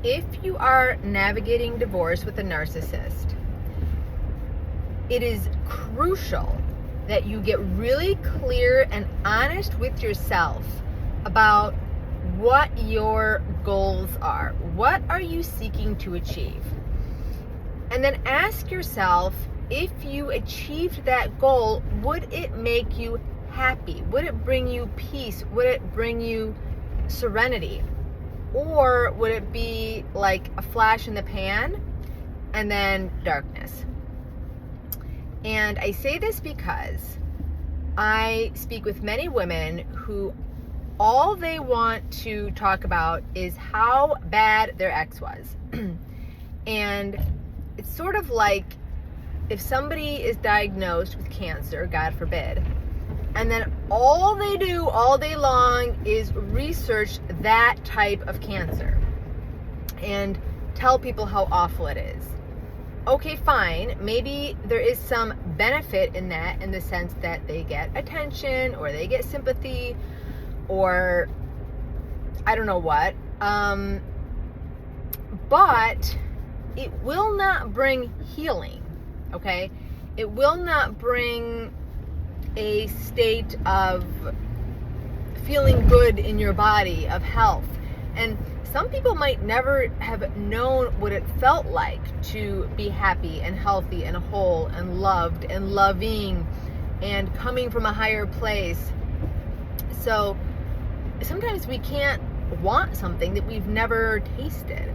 if you are navigating divorce with a narcissist, it is crucial that you get really clear and honest with yourself about what your goals are. What are you seeking to achieve? And then ask yourself, if you achieved that goal, would it make you happy? Would it bring you peace? Would it bring you serenity? Or would it be like a flash in the pan and then darkness? And I say this because I speak with many women who all they want to talk about is how bad their ex was. And it's sort of like if somebody is diagnosed with cancer, God forbid, and then all they do all day long is research that type of cancer and tell people how awful it is. Okay, fine. Maybe there is some benefit in that, in the sense that they get attention or they get sympathy or I don't know what. But it will not bring healing, okay? It will not bring a state of feeling good in your body, of health. And some people might never have known what it felt like to be happy and healthy and whole and loved and loving and coming from a higher place. So sometimes we can't want something that we've never tasted,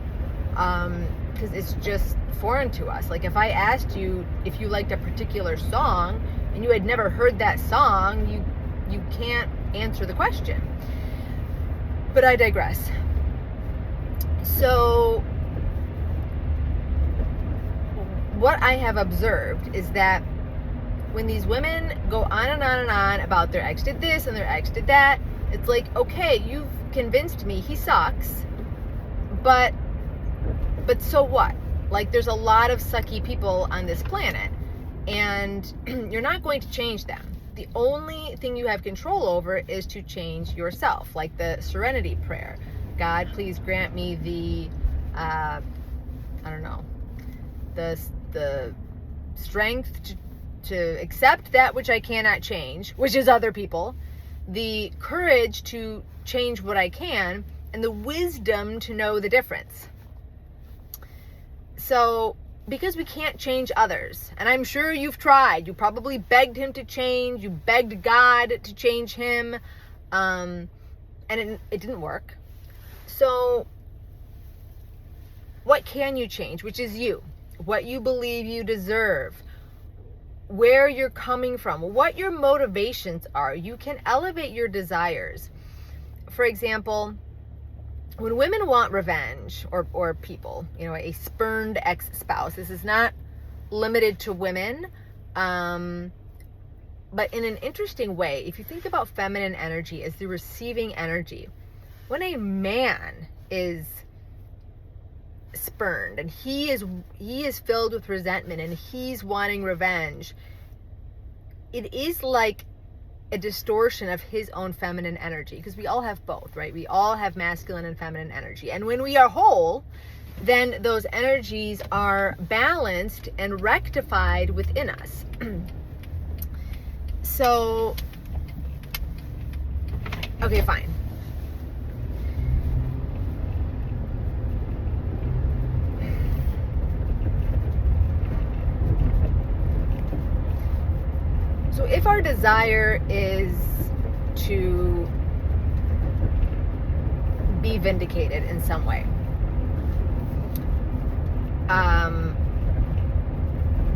because it's just foreign to us. Like if I asked you if you liked a particular song and you had never heard that song, you can't answer the question. But I digress. So what I have observed is that when these women go on and on and on about their ex did this and their ex did that, it's like, okay, you've convinced me he sucks, but so what? Like, there's a lot of sucky people on this planet, and you're not going to change them. The only thing you have control over is to change yourself, like the serenity prayer. God, please grant me the, the strength to accept that which I cannot change, which is other people, the courage to change what I can, and the wisdom to know the difference. So, because we can't change others, and I'm sure you've tried, you probably begged him to change, you begged God to change him, and it didn't work. So, what can you change? Which is you. What you believe you deserve. Where you're coming from. What your motivations are. You can elevate your desires. For example, when women want revenge, or people, a spurned ex-spouse, this is not limited to women, but in an interesting way, if you think about feminine energy as the receiving energy, when a man is spurned and he is filled with resentment and he's wanting revenge, it is like a distortion of his own feminine energy, because we all have both, right? We all have masculine and feminine energy, and when we are whole, then those energies are balanced and rectified within us. So, okay, fine. So if our desire is to be vindicated in some way,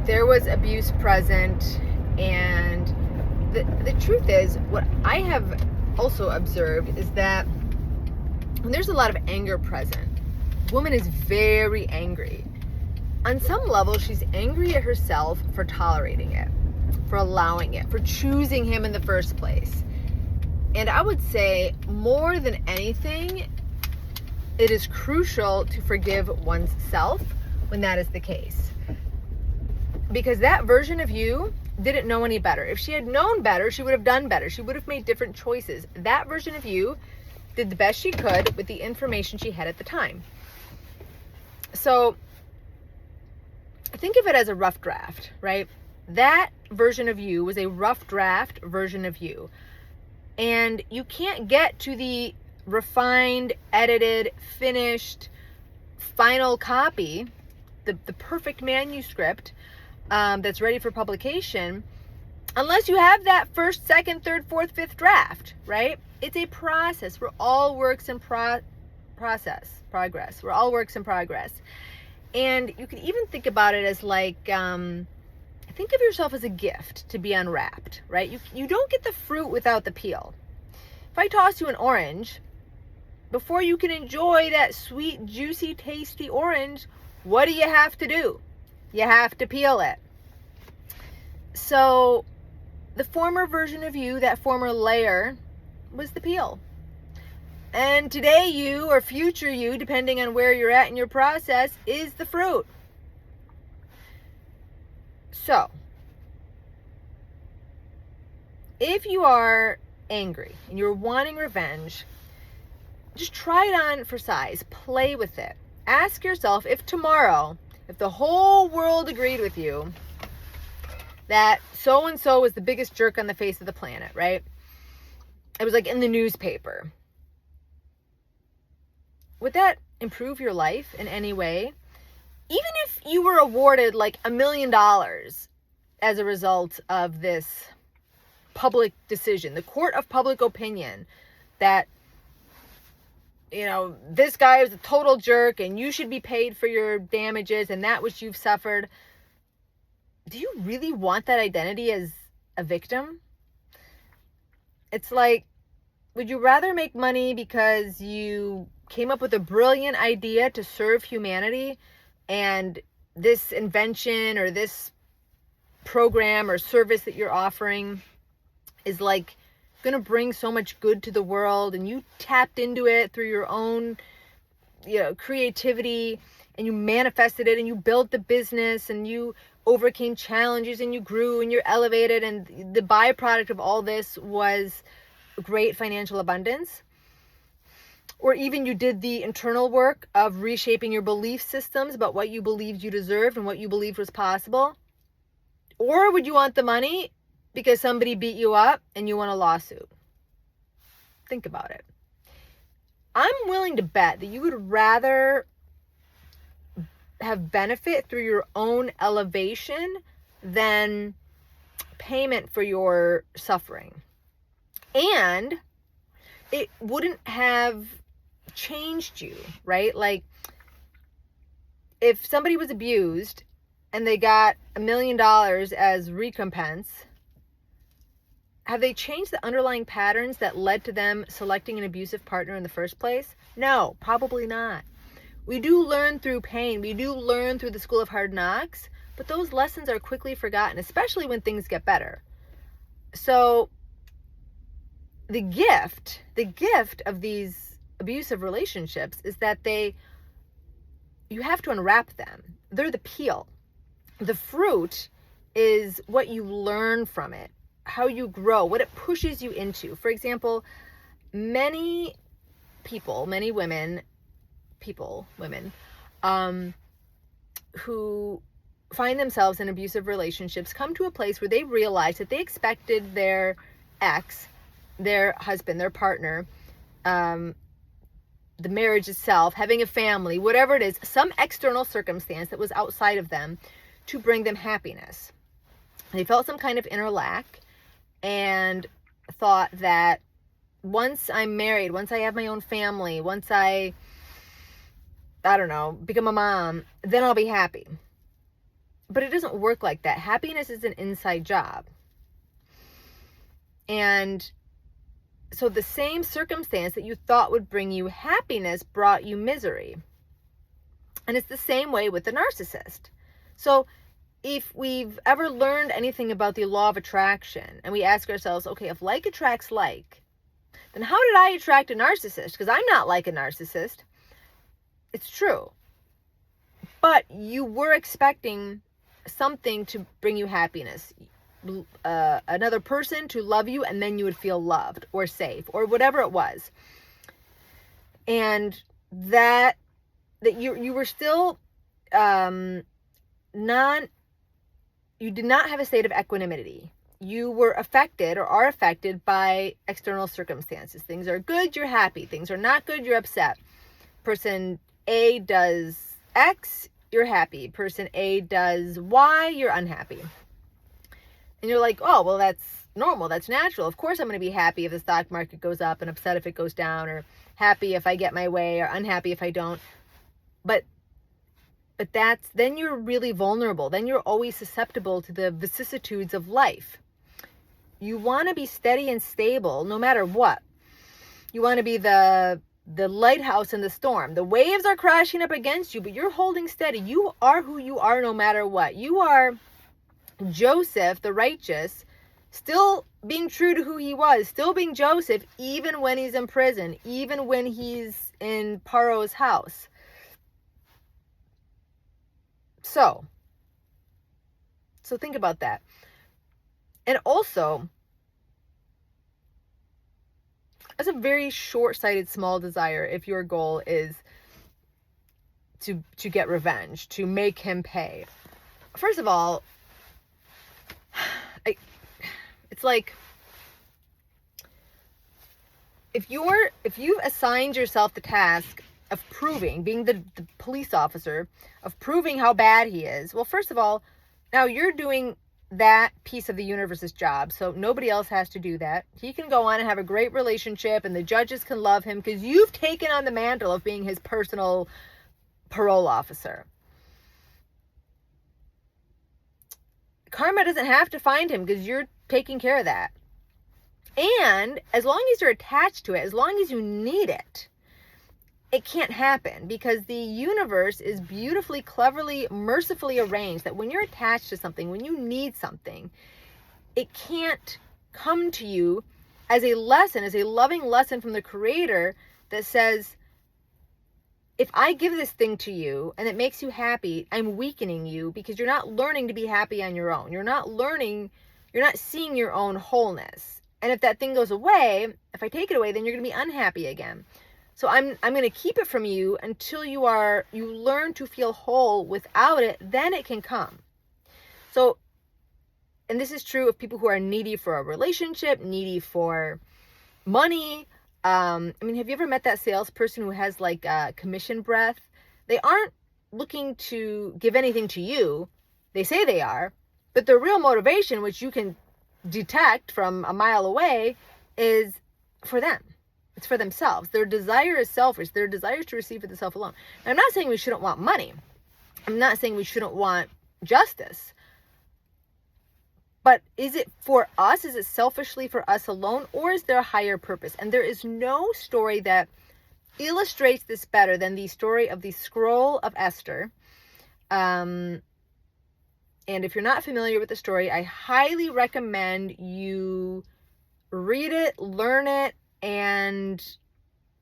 there was abuse present, and the truth is, what I have also observed is that when there's a lot of anger present, woman is very angry. On some level, she's angry at herself for tolerating it, for allowing it, for choosing him in the first place. And I would say, more than anything, it is crucial to forgive oneself when that is the case. Because that version of you didn't know any better. If she had known better, she would have done better. She would have made different choices. That version of you did the best she could with the information she had at the time. So think of it as a rough draft, right? That version of you was a rough draft version of you. And you can't get to the refined, edited, finished, final copy, the perfect manuscript that's ready for publication, unless you have that first, second, third, fourth, fifth draft, right? It's a process. We're all works in progress. We're all works in progress. And you can even think about it as like, think of yourself as a gift to be unwrapped, right? You don't get the fruit without the peel. If I toss you an orange, before you can enjoy that sweet, juicy, tasty orange, what do you have to do? You have to peel it. So the former version of you, that former layer, was the peel. And today you, or future you, depending on where you're at in your process, is the fruit. So, if you are angry and you're wanting revenge, just try it on for size. Play with it. Ask yourself if tomorrow, if the whole world agreed with you that so-and-so was the biggest jerk on the face of the planet, right? It was like in the newspaper. Would that improve your life in any way? Even if you were awarded like $1 million as a result of this public decision, the court of public opinion, that, you know, this guy is a total jerk and you should be paid for your damages and that which you've suffered. Do you really want that identity as a victim? It's like, would you rather make money because you came up with a brilliant idea to serve humanity, and this invention or this program or service that you're offering is like going to bring so much good to the world, and you tapped into it through your own, you know, creativity, and you manifested it and you built the business and you overcame challenges and you grew and you're elevated, and the byproduct of all this was great financial abundance? Or even you did the internal work of reshaping your belief systems about what you believed you deserved and what you believed was possible? Or would you want the money because somebody beat you up and you want a lawsuit? Think about it. I'm willing to bet that you would rather have benefit through your own elevation than payment for your suffering. And it wouldn't have changed you, right? Like, if somebody was abused and they got $1 million as recompense, have they changed the underlying patterns that led to them selecting an abusive partner in the first place? No, probably not. We do learn through pain. We do learn through the school of hard knocks, but those lessons are quickly forgotten, especially when things get better. So the gift of these abusive relationships is that you have to unwrap them. They're the peel. The fruit is what you learn from it, how you grow, what it pushes you into. For example, many women who find themselves in abusive relationships come to a place where they realize that they expected their ex, their husband, their partner, the marriage itself, having a family, whatever it is, some external circumstance that was outside of them to bring them happiness. They felt some kind of inner lack and thought that once I'm married, once I have my own family, once I don't know, become a mom, then I'll be happy. But it doesn't work like that. Happiness is an inside job. And so the same circumstance that you thought would bring you happiness brought you misery. And it's the same way with the narcissist. So if we've ever learned anything about the law of attraction, and we ask ourselves, okay, if like attracts like, then how did I attract a narcissist? Because I'm not like a narcissist. It's true. But you were expecting something to bring you happiness. Another person to love you, and then you would feel loved or safe or whatever it was. And that you were still you did not have a state of equanimity. You were affected or are affected by external circumstances. Things are good, you're happy. Things are not good, you're upset. Person A does X, you're happy. Person A does Y, you're unhappy. And you're like, oh, well, that's normal. That's natural. Of course I'm going to be happy if the stock market goes up and upset if it goes down, or happy if I get my way, or unhappy if I don't. But then you're really vulnerable. Then you're always susceptible to the vicissitudes of life. You want to be steady and stable no matter what. You want to be the lighthouse in the storm. The waves are crashing up against you, but you're holding steady. You are who you are no matter what. You are Joseph, the righteous, still being true to who he was, still being Joseph, even when he's in prison, even when he's in Paro's house. So think about that. And also, that's a very short-sighted, small desire if your goal is to get revenge, to make him pay. First of all, it's like, if you've assigned yourself the task of proving, being the police officer, of proving how bad he is, well, first of all, now you're doing that piece of the universe's job, so nobody else has to do that. He can go on and have a great relationship, and the judges can love him because you've taken on the mantle of being his personal parole officer. Karma doesn't have to find him because you're taking care of that. And as long as you're attached to it, as long as you need it, it can't happen, because the universe is beautifully, cleverly, mercifully arranged that when you're attached to something, when you need something, it can't come to you as a lesson, as a loving lesson from the Creator that says, if I give this thing to you and it makes you happy, I'm weakening you because you're not learning to be happy on your own. You're not seeing your own wholeness. And if that thing goes away, if I take it away, then you're going to be unhappy again. So I'm going to keep it from you until you learn to feel whole without it, then it can come. So, and this is true of people who are needy for a relationship, needy for money. Have you ever met that salesperson who has like commission breath? They aren't looking to give anything to you. They say they are, but their real motivation, which you can detect from a mile away, is for them. It's for themselves. Their desire is selfish. Their desire is to receive for the self alone. And I'm not saying we shouldn't want money. I'm not saying we shouldn't want justice. But is it for us? Is it selfishly for us alone? Or is there a higher purpose? And there is no story that illustrates this better than the story of the Scroll of Esther. And if you're not familiar with the story, I highly recommend you read it, learn it, and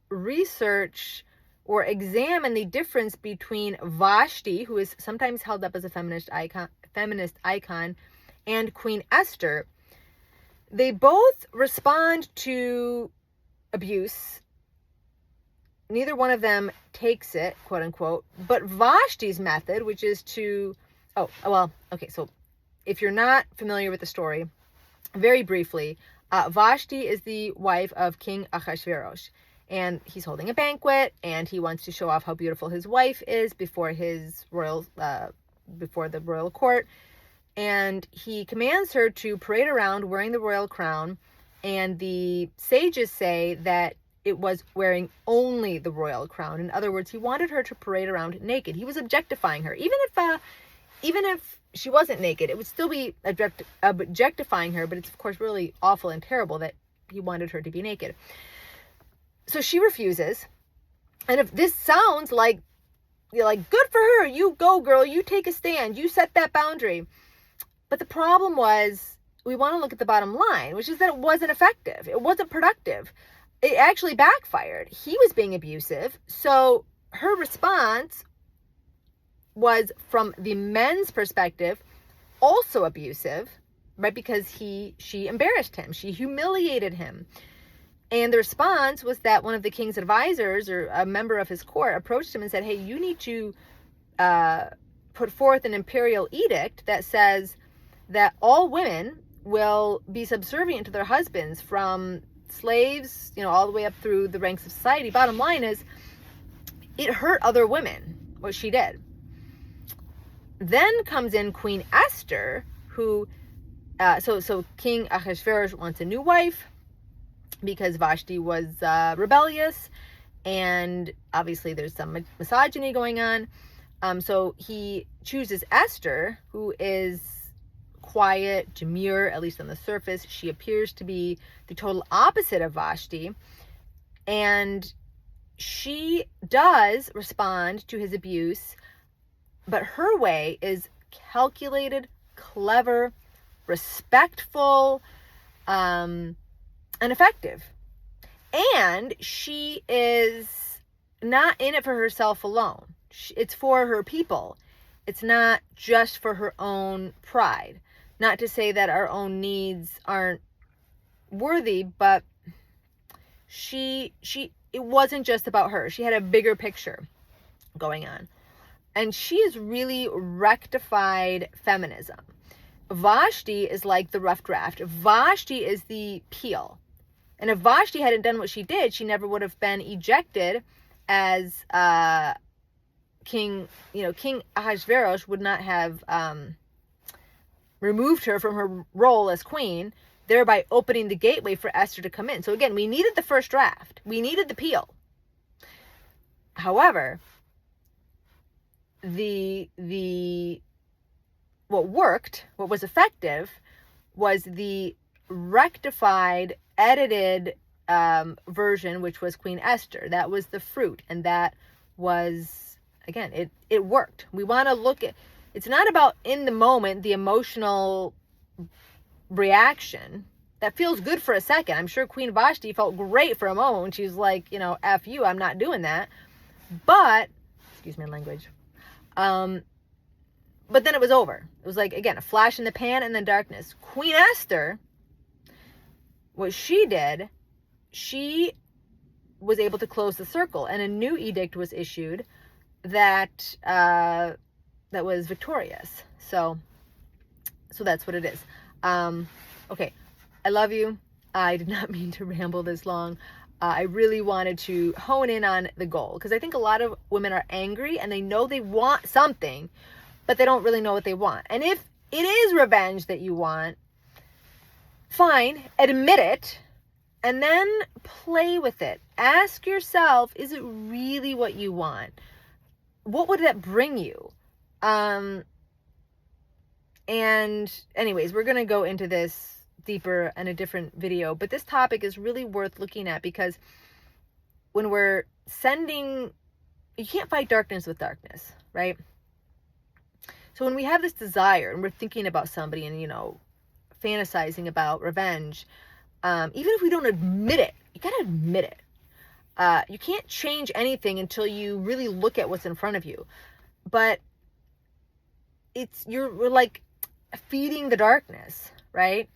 research or examine the difference between Vashti, who is sometimes held up as a feminist icon, and Queen Esther. They both respond to abuse. Neither one of them takes it, quote unquote, but Vashti's method, which is so if you're not familiar with the story, very briefly, Vashti is the wife of King Ahasuerus, and he's holding a banquet, and he wants to show off how beautiful his wife is before the royal court, and he commands her to parade around wearing the royal crown, and the sages say that it was wearing only the royal crown. In other words, he wanted her to parade around naked. He was objectifying her, even if she wasn't naked, it would still be objectifying her, but it's of course really awful and terrible that he wanted her to be naked. So she refuses. And if this sounds like, you're like, good for her, you go girl, you take a stand, you set that boundary. But the problem was, we want to look at the bottom line, which is that it wasn't effective. It wasn't productive. It actually backfired. He was being abusive. So her response was, from the men's perspective, also abusive, right? Because she embarrassed him. She humiliated him. And the response was that one of the king's advisors, or a member of his court, approached him and said, hey, you need to put forth an imperial edict that says that all women will be subservient to their husbands, from slaves, all the way up through the ranks of society. Bottom line is, it hurt other women, what she did. Then comes in Queen Esther, who, so King Ahasuerus wants a new wife because Vashti was rebellious, and obviously there's some misogyny going on. So he chooses Esther, who is quiet, demure, at least on the surface. She appears to be the total opposite of Vashti, and she does respond to his abuse, but her way is calculated, clever, respectful, and effective. And she is not in it for herself alone. It's for her people. It's not just for her own pride. Not to say that our own needs aren't worthy, but it wasn't just about her. She had a bigger picture going on. And she is really rectified feminism. Vashti is like the rough draft. Vashti is the peel. And if Vashti hadn't done what she did, she never would have been ejected as King Ahasuerus would not have removed her from her role as queen, thereby opening the gateway for Esther to come in. So again, we needed the first draft. We needed the peel. However, what worked, what was effective, was the rectified, edited version, which was Queen Esther. That was the fruit, and that was, again, it worked. We want to look at, it's not about in the moment, the emotional reaction. That feels good for a second. I'm sure Queen Vashti felt great for a moment when she's like, F you, I'm not doing that. But, excuse my language. But then it was over. It was like, again, a flash in the pan and then darkness. Queen Esther, what she did, she was able to close the circle, and a new edict was issued that was victorious. So that's what it is. Okay, I love you. I did not mean to ramble this long. I really wanted to hone in on the goal, because I think a lot of women are angry and they know they want something, but they don't really know what they want. And if it is revenge that you want, fine, admit it, and then play with it. Ask yourself, is it really what you want? What would that bring you? And anyways, we're going to go into this deeper in a different video, but this topic is really worth looking at, because when we're you can't fight darkness with darkness, right? So when we have this desire and we're thinking about somebody and, fantasizing about revenge, even if we don't admit it, you got to admit it. You can't change anything until you really look at what's in front of you. But we're like feeding the darkness, right?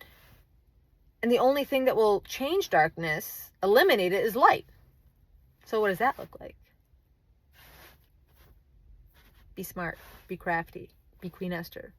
And the only thing that will change darkness, eliminate it, is light. So what does that look like? Be smart, be crafty, be Queen Esther.